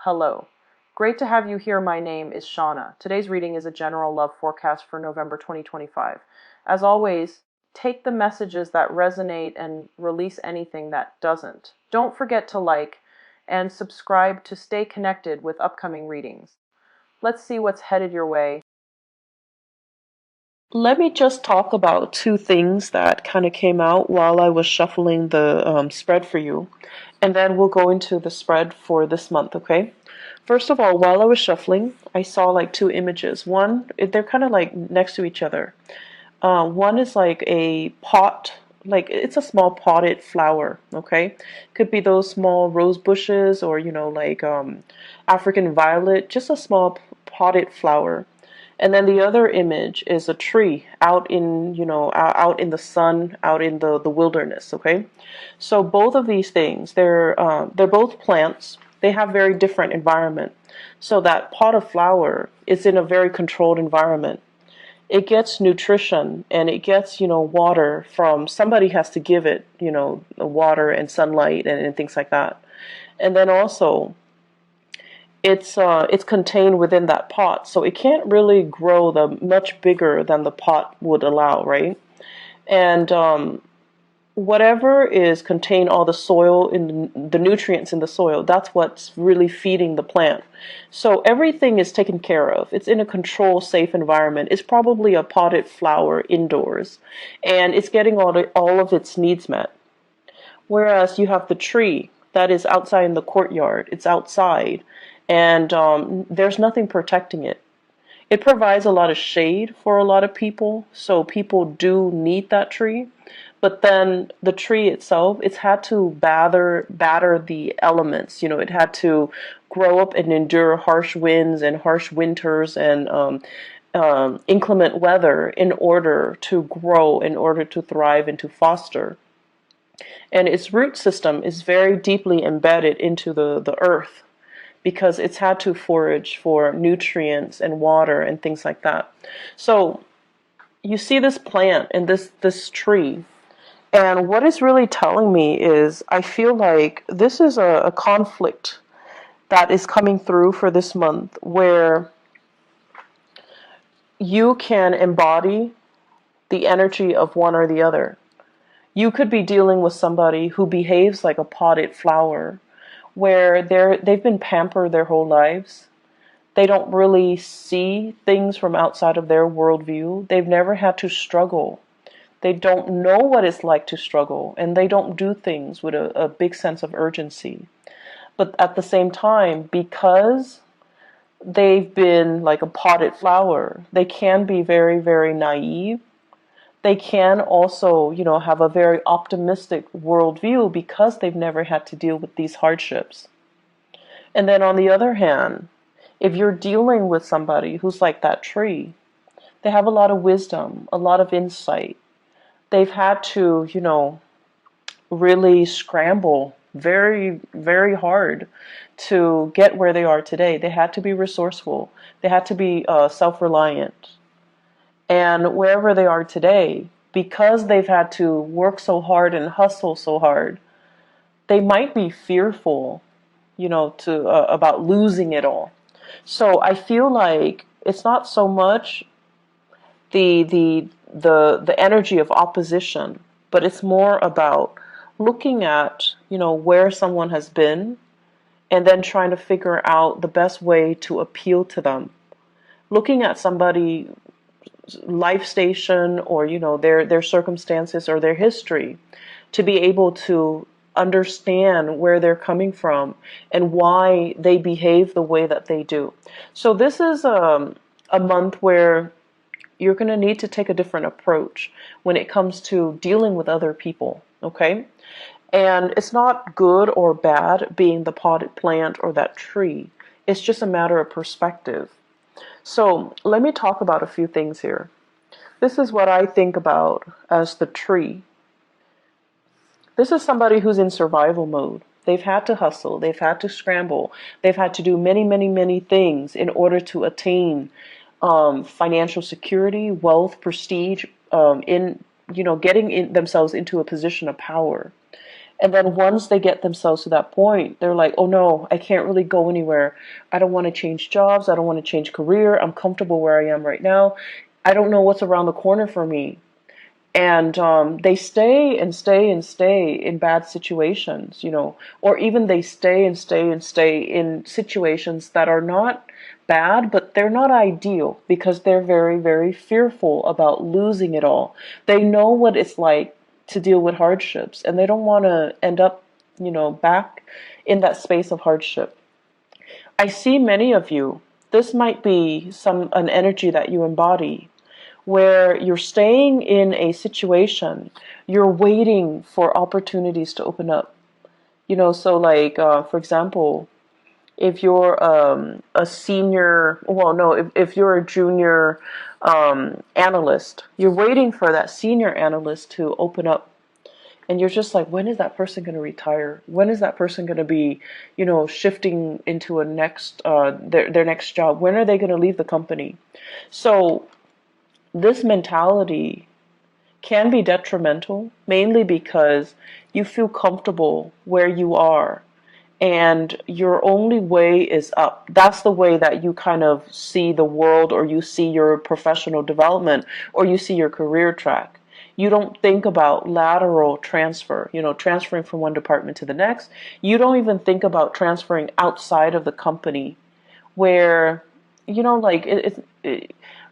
Hello. Great to have you here. My name is Shauna. Today's reading is a general love forecast for November 2025. As always, take the messages that resonate and release anything that doesn't. Don't forget to like and subscribe to stay connected with upcoming readings. Let's see what's headed your way. Let me just talk about two things that kind of came out while I was shuffling the spread for you, and then we'll go into the spread for this month, okay? First of all, while I was shuffling, I saw like two images. One, they're kind of like next to each other. One is like a pot, like it's a small potted flower, okay? Could be those small rose bushes or, like African violet, just a small potted flower. And then the other image is a tree out in, out in the sun, out in the wilderness, okay? So both of these things, they're both plants. They have very different environment. So that pot of flower is in a very controlled environment. It gets nutrition and it gets, water from somebody has to give it, water and sunlight and things like that. And then also it's contained within that pot, so it can't really grow the much bigger than the pot would allow, right? And whatever is contained, all the soil in the nutrients in the soil, that's what's really feeding the plant. So everything is taken care of. It's in a controlled, safe environment. It's probably a potted flower indoors, and it's getting all of its needs met. Whereas you have the tree that is outside in the courtyard. It's outside, and there's nothing protecting it. It provides a lot of shade for a lot of people, so people do need that tree. But then the tree itself, it's had to batter the elements. It had to grow up and endure harsh winds and harsh winters and inclement weather in order to grow, in order to thrive and to foster. And its root system is very deeply embedded into the earth because it's had to forage for nutrients and water and things like that. So you see this plant and this tree, and what it's really telling me is I feel like this is a conflict that is coming through for this month where you can embody the energy of one or the other. You could be dealing with somebody who behaves like a potted flower, where they've been pampered their whole lives. They don't really see things from outside of their worldview. They've never had to struggle. They don't know what it's like to struggle, and they don't do things with a big sense of urgency. But at the same time, because they've been like a potted flower, they can be very, very naive. They can also, have a very optimistic worldview because they've never had to deal with these hardships. And then on the other hand, if you're dealing with somebody who's like that tree, they have a lot of wisdom, a lot of insight. They've had to, really scramble very, very hard to get where they are today. They had to be resourceful. They had to be self-reliant. And wherever they are today, because they've had to work so hard and hustle so hard, they might be fearful, to about losing it all. So I feel like it's not so much the energy of opposition, but it's more about looking at, where someone has been and then trying to figure out the best way to appeal to them. Looking at somebody life station or their circumstances or their history to be able to understand where they're coming from and why they behave the way that they do. So this is a month where you're going to need to take a different approach when it comes to dealing with other people, okay? And it's not good or bad being the potted plant or that tree. It's just a matter of perspective. So let me talk about a few things here. This is what I think about as the tree. This is somebody who's in survival mode. They've had to hustle. They've had to scramble. They've had to do many, many, many things in order to attain financial security, wealth, prestige, in themselves into a position of power. And then once they get themselves to that point, they're like, oh no, I can't really go anywhere. I don't want to change jobs. I don't want to change career. I'm comfortable where I am right now. I don't know what's around the corner for me. And they stay and stay and stay in bad situations, or even they stay and stay and stay in situations that are not bad, but they're not ideal because they're very, very fearful about losing it all. They know what it's like to deal with hardships, and they don't want to end up, back in that space of hardship. I see many of you, this might be an energy that you embody, where you're staying in a situation, you're waiting for opportunities to open up. So like, for example, if you're a senior, well, no, if you're a junior analyst, you're waiting for that senior analyst to open up. And you're just like, when is that person going to retire? When is that person going to be, shifting into a next, their next job? When are they going to leave the company? So this mentality can be detrimental, mainly because you feel comfortable where you are and your only way is up. That's the way that you kind of see the world, or you see your professional development, or you see your career track. You don't think about lateral transfer, transferring from one department to the next. You don't even think about transferring outside of the company where, like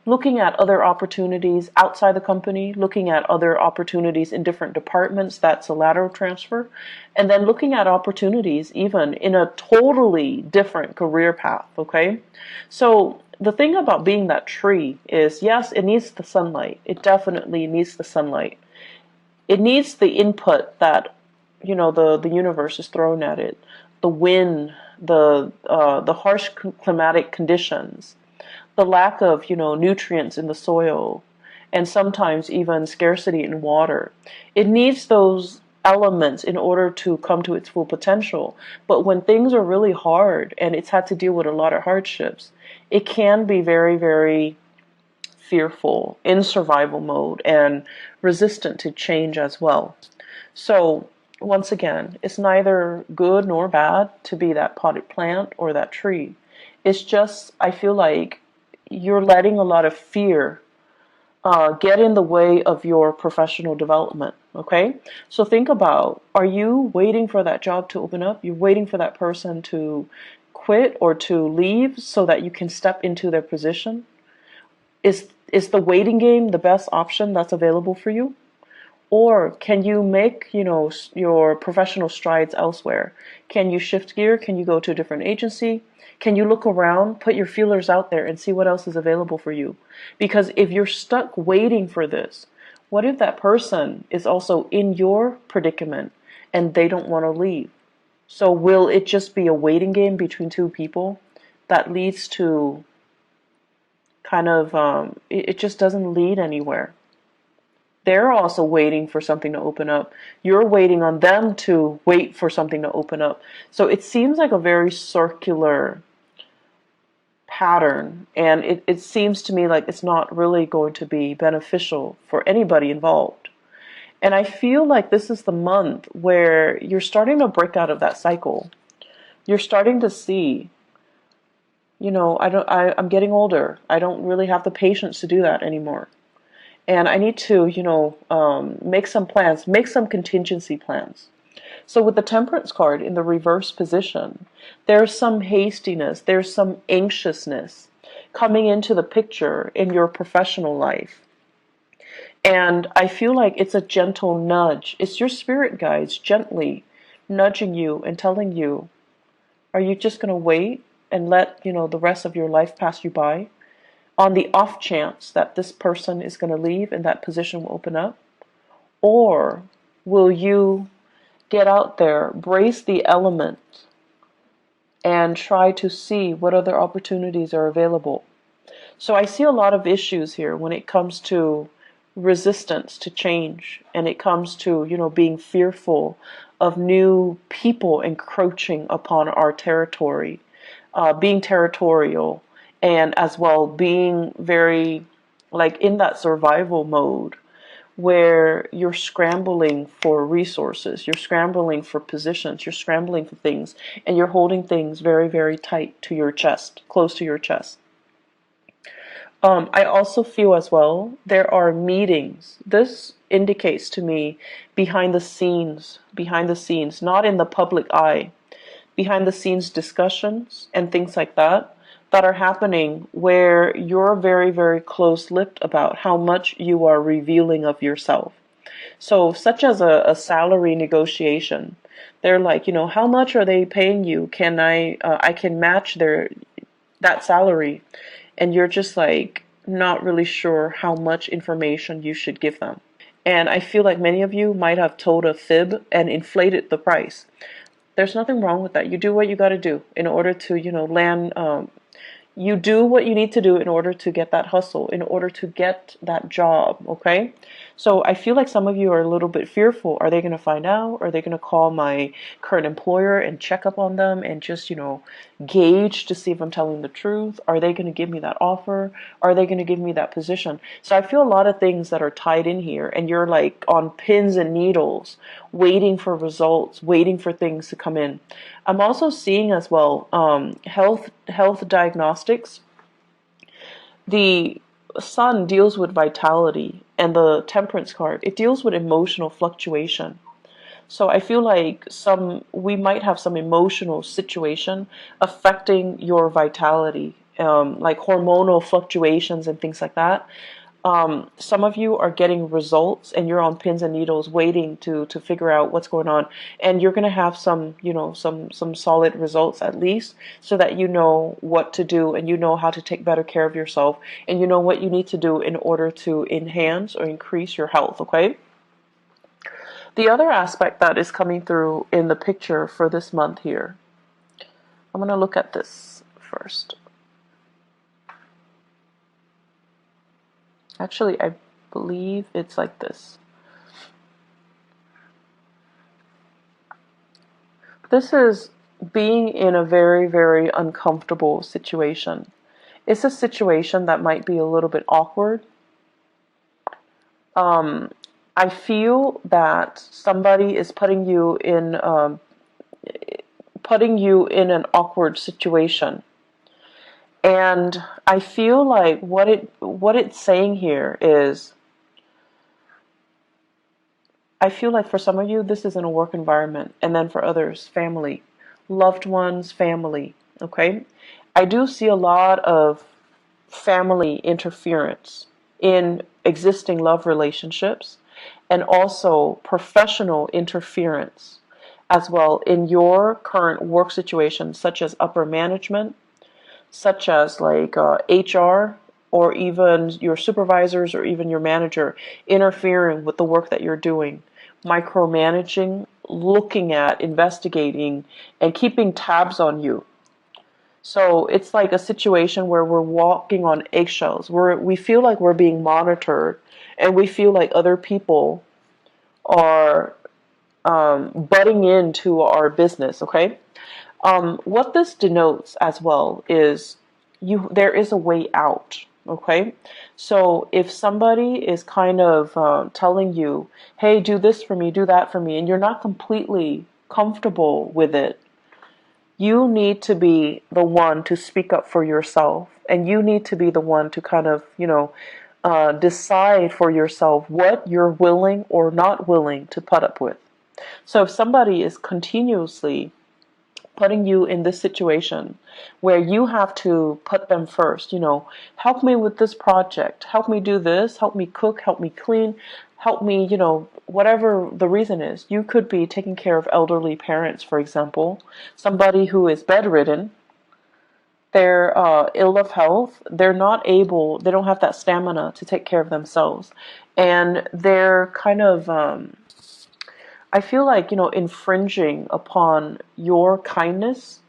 looking at other opportunities outside the company, looking at other opportunities in different departments, that's a lateral transfer. And then looking at opportunities even in a totally different career path, okay? So the thing about being that tree is, yes, it needs the sunlight. It definitely needs the sunlight. It needs the input that, the universe is throwing at it. The wind, the harsh climatic conditions, the lack of, nutrients in the soil, and sometimes even scarcity in water. It needs those elements in order to come to its full potential. But when things are really hard and it's had to deal with a lot of hardships, it can be very, very fearful, in survival mode, and resistant to change as well. So once again, it's neither good nor bad to be that potted plant or that tree. It's just, I feel like you're letting a lot of fear get in the way of your professional development, okay? So think about, are you waiting for that job to open up? You're waiting for that person to quit or to leave so that you can step into their position? Is the waiting game the best option that's available for you? Or can you make, your professional strides elsewhere? Can you shift gear? Can you go to a different agency? Can you look around, put your feelers out there and see what else is available for you? Because if you're stuck waiting for this, what if that person is also in your predicament and they don't want to leave? So will it just be a waiting game between two people that leads to kind of, it just doesn't lead anywhere? They're also waiting for something to open up. You're waiting on them to wait for something to open up. So it seems like a very circular pattern, and it seems to me like it's not really going to be beneficial for anybody involved. And I feel like this is the month where you're starting to break out of that cycle. You're starting to see, I'm getting older. I don't really have the patience to do that anymore. And I need to, make some plans, make some contingency plans. So with the Temperance card in the reverse position, there's some hastiness, there's some anxiousness coming into the picture in your professional life. And I feel like it's a gentle nudge. It's your spirit guides gently nudging you and telling you, are you just going to wait and let, the rest of your life pass you by on the off chance that this person is going to leave and that position will open up? Or will you get out there, brace the elements, and try to see what other opportunities are available? So I see a lot of issues here when it comes to resistance to change, and it comes to, being fearful of new people encroaching upon our territory, being territorial, and as well being very, like, in that survival mode where you're scrambling for resources, you're scrambling for positions, you're scrambling for things, and you're holding things very, very tight to your chest, close to your chest. I also feel as well there are meetings. This indicates to me behind the scenes, not in the public eye, behind the scenes discussions and things like that that are happening where you're very, very close-lipped about how much you are revealing of yourself. So, such as a salary negotiation, they're like, how much are they paying you? Can I can match that salary, and you're just like not really sure how much information you should give them. And I feel like many of you might have told a fib and inflated the price. There's nothing wrong with that. You do what you got to do in order to, land. You do what you need to do in order to get that hustle, in order to get that job, okay? So I feel like some of you are a little bit fearful. Are they going to find out? Are they going to call my current employer and check up on them and just, gauge to see if I'm telling the truth? Are they going to give me that offer? Are they going to give me that position? So I feel a lot of things that are tied in here, and you're like on pins and needles, waiting for results, waiting for things to come in. I'm also seeing as well health diagnostics. The sun deals with vitality, and the temperance card, it deals with emotional fluctuation. So I feel like we might have some emotional situation affecting your vitality, like hormonal fluctuations and things like that. Some of you are getting results and you're on pins and needles waiting to figure out what's going on, and you're going to have some solid results at least, so that you know what to do and you know how to take better care of yourself, and you know what you need to do in order to enhance or increase your health, okay? The other aspect that is coming through in the picture for this month here, I'm going to look at this first. Actually, I believe it's like this. This is being in a very, very uncomfortable situation. It's a situation that might be a little bit awkward. I feel that somebody is putting you in an awkward situation. And I feel like what it's saying here is, I feel like for some of you, this is in a work environment, and then for others, family, loved ones, family, okay? I do see a lot of family interference in existing love relationships, and also professional interference as well in your current work situation, such as upper management, such as like HR, or even your supervisors or even your manager interfering with the work that you're doing, micromanaging, looking at, investigating, and keeping tabs on you. So it's like a situation where we're walking on eggshells, where we feel like we're being monitored, and we feel like other people are butting into our business, okay? What this denotes as well is there is a way out, okay? So if somebody is kind of telling you, hey, do this for me, do that for me, and you're not completely comfortable with it, you need to be the one to speak up for yourself, and you need to be the one to kind of, decide for yourself what you're willing or not willing to put up with. So if somebody is continuously putting you in this situation where you have to put them first, help me with this project, help me do this, help me cook, help me clean, help me, whatever the reason is. You could be taking care of elderly parents, for example, somebody who is bedridden, they're ill of health, they don't have that stamina to take care of themselves, and they're kind of I feel like, infringing upon your kindness.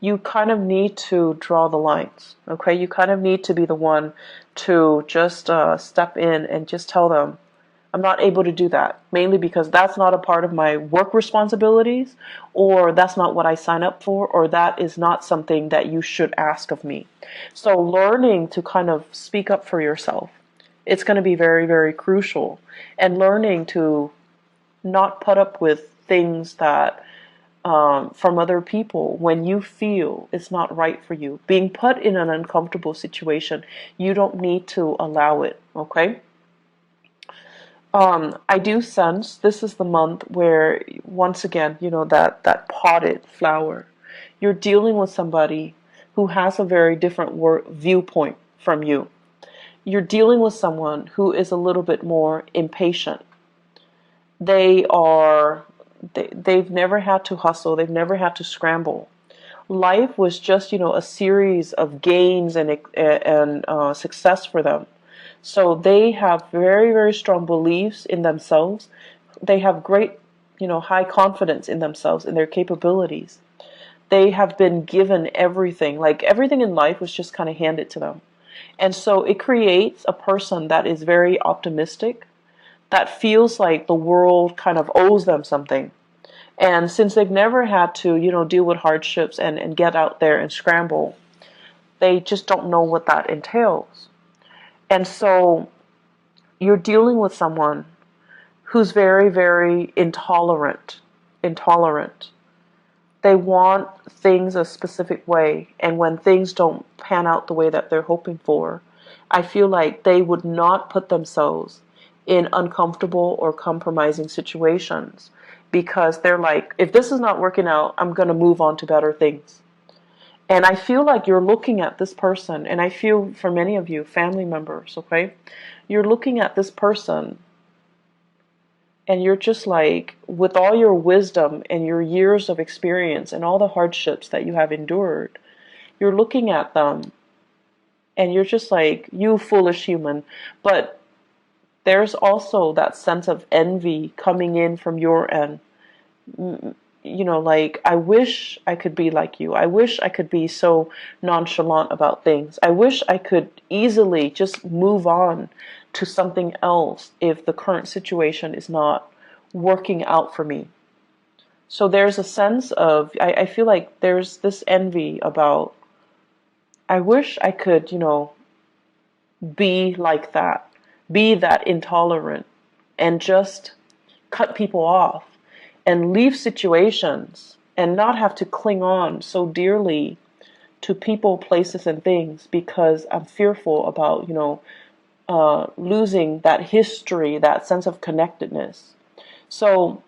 You kind of need to draw the lines, okay? You kind of need to be the one to just step in and just tell them, I'm not able to do that, mainly because that's not a part of my work responsibilities, or that's not what I sign up for, or that is not something that you should ask of me. So learning to kind of speak up for yourself It's going to be very, very crucial. And learning to not put up with things that from other people when you feel it's not right for you. Being put in an uncomfortable situation, you don't need to allow it, okay? I do sense this is the month where, once again, that potted flower, you're dealing with somebody who has a very different viewpoint from you. You're dealing with someone who is a little bit more impatient. They are, they've never had to hustle. They've never had to scramble. Life was just, a series of gains and success for them. So they have very, very strong beliefs in themselves. They have great, high confidence in themselves, in their capabilities. They have been given everything. Like everything in life was just kind of handed to them. And so it creates a person that is very optimistic, that feels like the world kind of owes them something. And since they've never had to, deal with hardships and get out there and scramble, they just don't know what that entails. And so you're dealing with someone who's very, very intolerant. They want things a specific way, and when things don't pan out the way that they're hoping for, I feel like they would not put themselves in uncomfortable or compromising situations because they're like, if this is not working out, I'm going to move on to better things. And I feel like you're looking at this person, and I feel for many of you, family members, okay? You're looking at this person and you're just like, with all your wisdom and your years of experience and all the hardships that you have endured, you're looking at them and you're just like, you foolish human. But there's also that sense of envy coming in from your end. Like, I wish I could be like you. I wish I could be so nonchalant about things. I wish I could easily just move on to something else if the current situation is not working out for me. So there's a sense of, I feel like there's this envy about, I wish I could, be like that, be that intolerant, and just cut people off and leave situations and not have to cling on so dearly to people, places, and things because I'm fearful about, losing that history, that sense of connectedness. So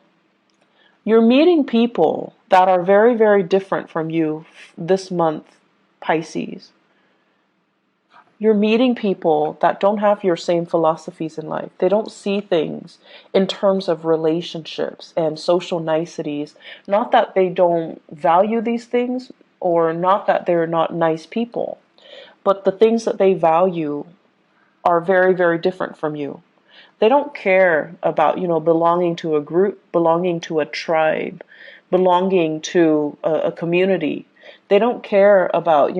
you're meeting people that are very, very different from you this month, Pisces. You're meeting people that don't have your same philosophies in life. They don't see things in terms of relationships and social niceties. Not that they don't value these things or not that they're not nice people, but the things that they value are very, very different from you. They don't care about, belonging to a group, belonging to a tribe, belonging to a community. They don't care about,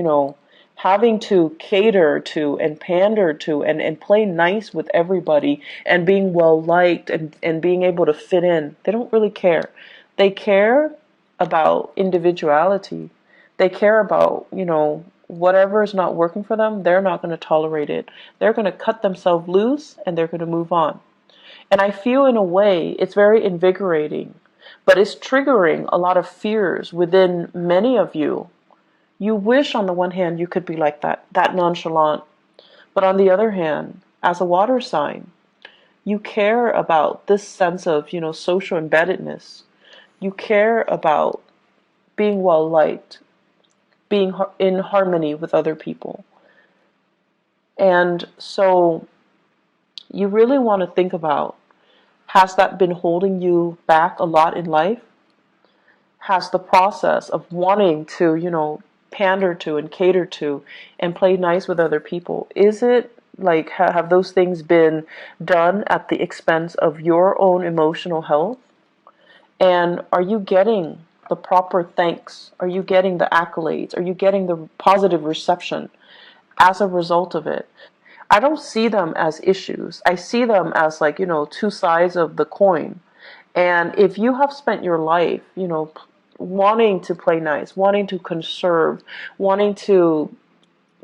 having to cater to and pander to and play nice with everybody and being well liked and being able to fit in. They don't really care. They care about individuality. They care about, whatever is not working for them, they're not going to tolerate it. They're going to cut themselves loose and they're going to move on. And I feel in a way it's very invigorating, but it's triggering a lot of fears within many of you. You wish on the one hand you could be like that nonchalant. But on the other hand, as a water sign, you care about this sense of, social embeddedness. You care about being well liked, being in harmony with other people. And so you really want to think about, has that been holding you back a lot in life? Has the process of wanting to, pander to and cater to and play nice with other people, is it like, have those things been done at the expense of your own emotional health? And are you getting the proper thanks? Are you getting the accolades? Are you getting the positive reception as a result of it? I don't see them as issues. I see them as like, two sides of the coin. And if you have spent your life, wanting to play nice, wanting to conserve, wanting to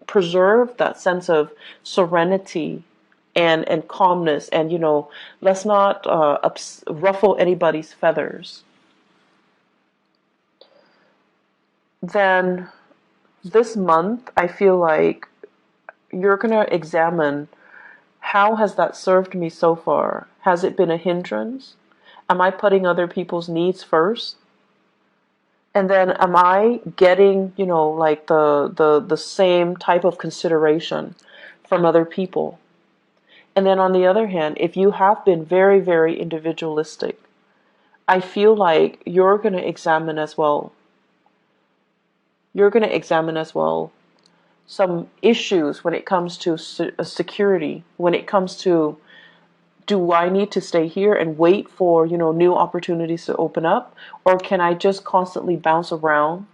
preserve that sense of serenity and calmness, and let's not ruffle anybody's feathers. Then this month, I feel like you're going to examine, how has that served me so far? Has it been a hindrance? Am I putting other people's needs first? And then am I getting, like the same type of consideration from other people? And then on the other hand, if you have been very, very individualistic, I feel like you're going to examine as well. You're going to examine as well some issues when it comes to security, when it comes to, do I need to stay here and wait for, new opportunities to open up? Or can I just constantly bounce around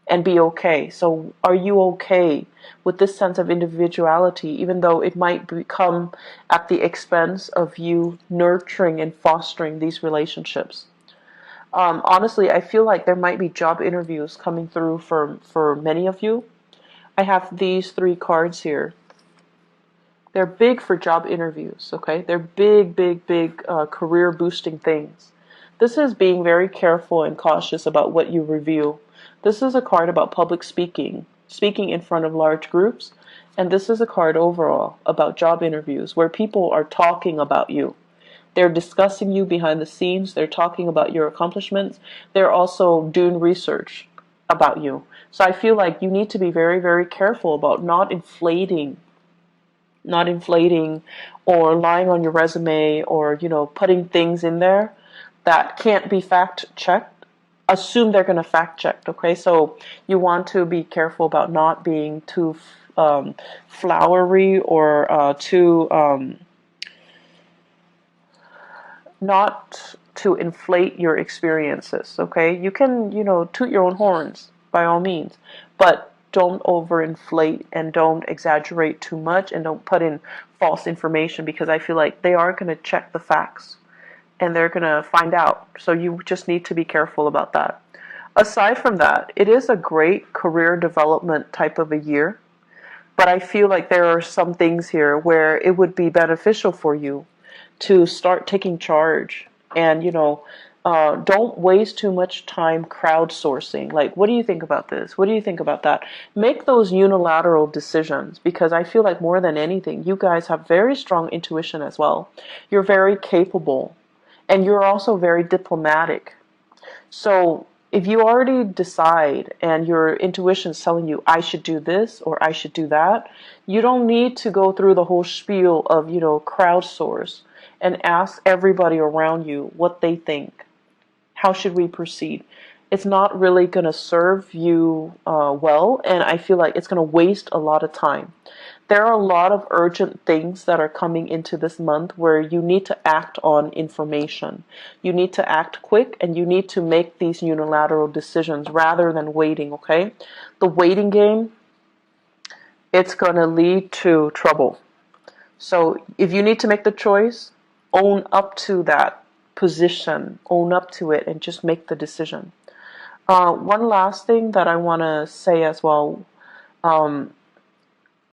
and be okay? So are you okay with this sense of individuality, even though it might become at the expense of you nurturing and fostering these relationships? Honestly, I feel like there might be job interviews coming through for many of you. I have these 3 cards here. They're big for job interviews, okay? They're big, big, big career boosting things. This is being very careful and cautious about what you reveal. This is a card about public speaking, speaking in front of large groups. And this is a card overall about job interviews where people are talking about you. They're discussing you behind the scenes. They're talking about your accomplishments. They're also doing research about you. So I feel like you need to be very, very careful about not inflating or lying on your resume, or putting things in there that can't be fact checked. Assume they're going to fact check. Okay, so you want to be careful about not being too flowery, or too not to inflate your experiences. Okay, you can toot your own horns by all means, but don't overinflate and don't exaggerate too much, and don't put in false information, because I feel like they are going to check the facts and they're going to find out. So you just need to be careful about that. Aside from that, it is a great career development type of a year, but I feel like there are some things here where it would be beneficial for you to start taking charge, and don't waste too much time crowdsourcing. Like, what do you think about this? What do you think about that? Make those unilateral decisions, because I feel like more than anything, you guys have very strong intuition as well. You're very capable, and you're also very diplomatic. So if you already decide and your intuition is telling you, I should do this or I should do that, you don't need to go through the whole spiel of, crowdsource and ask everybody around you what they think. How should we proceed? It's not really going to serve you well, and I feel like it's going to waste a lot of time. There are a lot of urgent things that are coming into this month where you need to act on information. You need to act quick, and you need to make these unilateral decisions rather than waiting, okay? The waiting game, it's going to lead to trouble. So if you need to make the choice, own up to that position, own up to it, and just make the decision. One last thing that I want to say as well,